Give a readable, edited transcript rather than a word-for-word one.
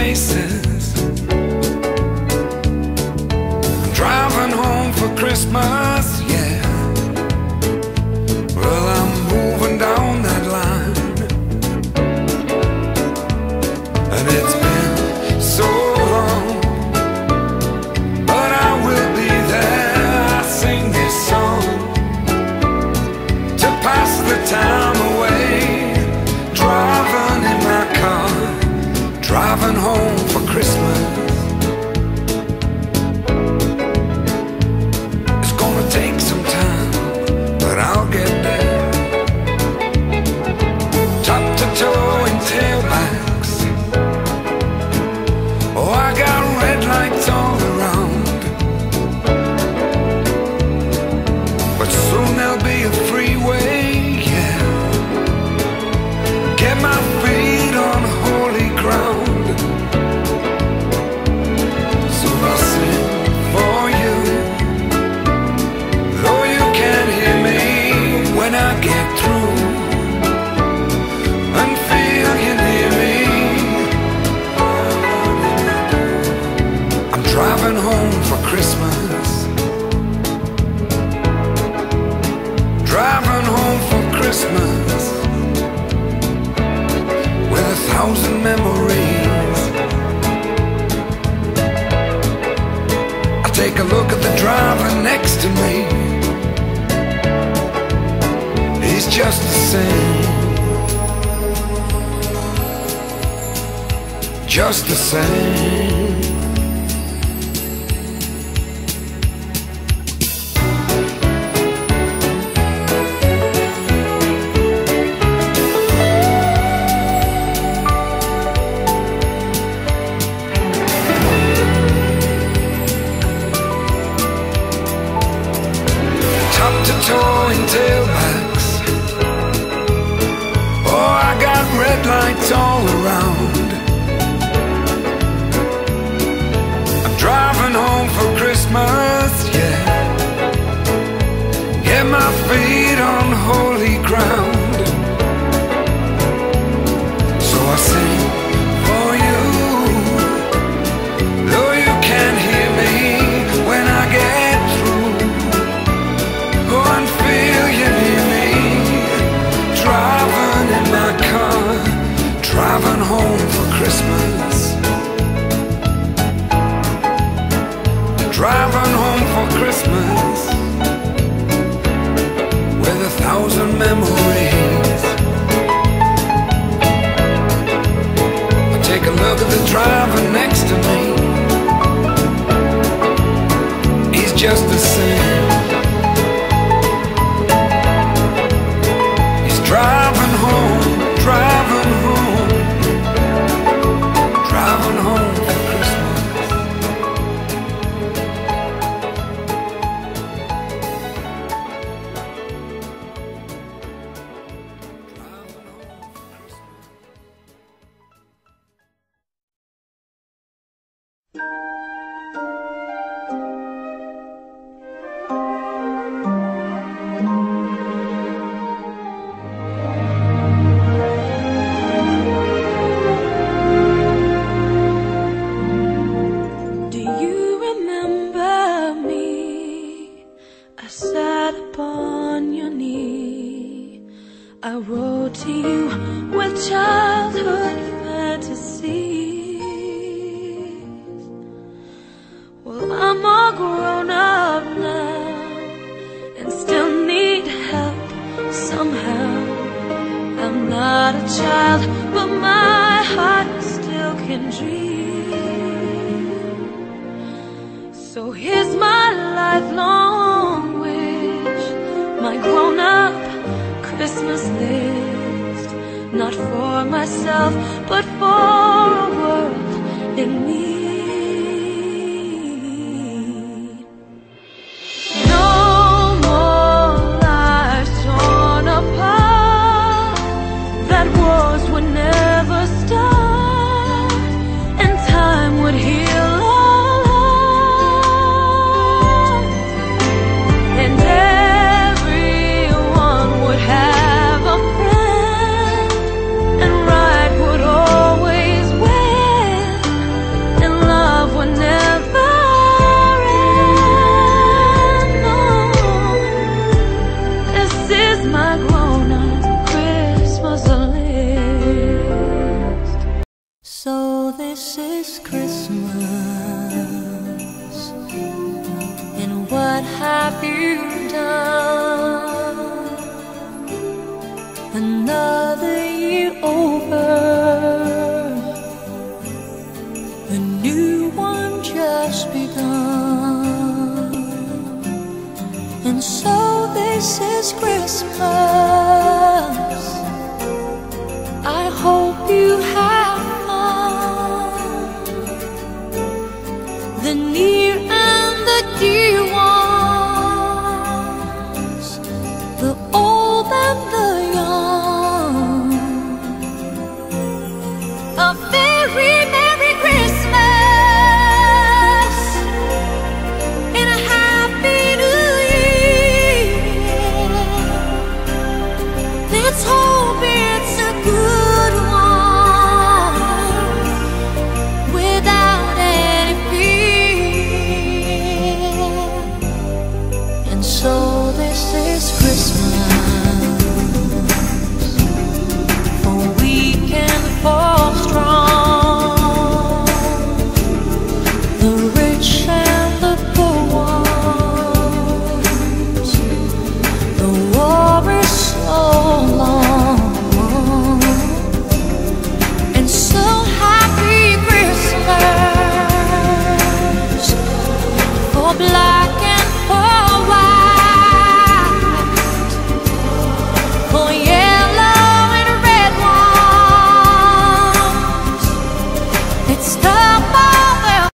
faces. I'm driving home for Christmas, yeah. Well, I'm moving down that line, and it's been so long, but I will be there. I sing this song to pass the time away, driving in my car, driving home for Christmas. It's gonna take some time, but I'll get there. Top to toe in tailbacks. Oh, I got red lights all around, but soon there'll be a freeway, yeah. Get my feet on holy ground. So I'll sing for you, though you can't hear me when I get through, and feel you near me. I'm driving home for Christmas, driving home for Christmas, with 1,000 memories. I take a look at the driver next to me. He's just the same, just the same. Towing tailbacks. Oh, I got red lights all around. I'm driving home for Christmas, yeah. Get my feet on holy ground. So I sing for you, though you can't hear me when I get through. Go and feel you near me, driving in my car, driving home for Christmas, driving home for Christmas, with 1,000 memories. I take a look at the driver next to me. He's just the same, driving home, driving home, driving home for Christmas. I wrote to you with childhood fantasies. Well, I'm all grown up now and still need help somehow. I'm not a child, but my heart still can dream. So here's my lifelong wish, my grown-up Christmas list, not for myself, but for a world in need. No more lives torn apart, that wars would never start, and time would heal all hearts, and everyone would have a friend, and right would always win. is Christmas, and what have you done? Another year over, a new one just begun. And so this is Christmas,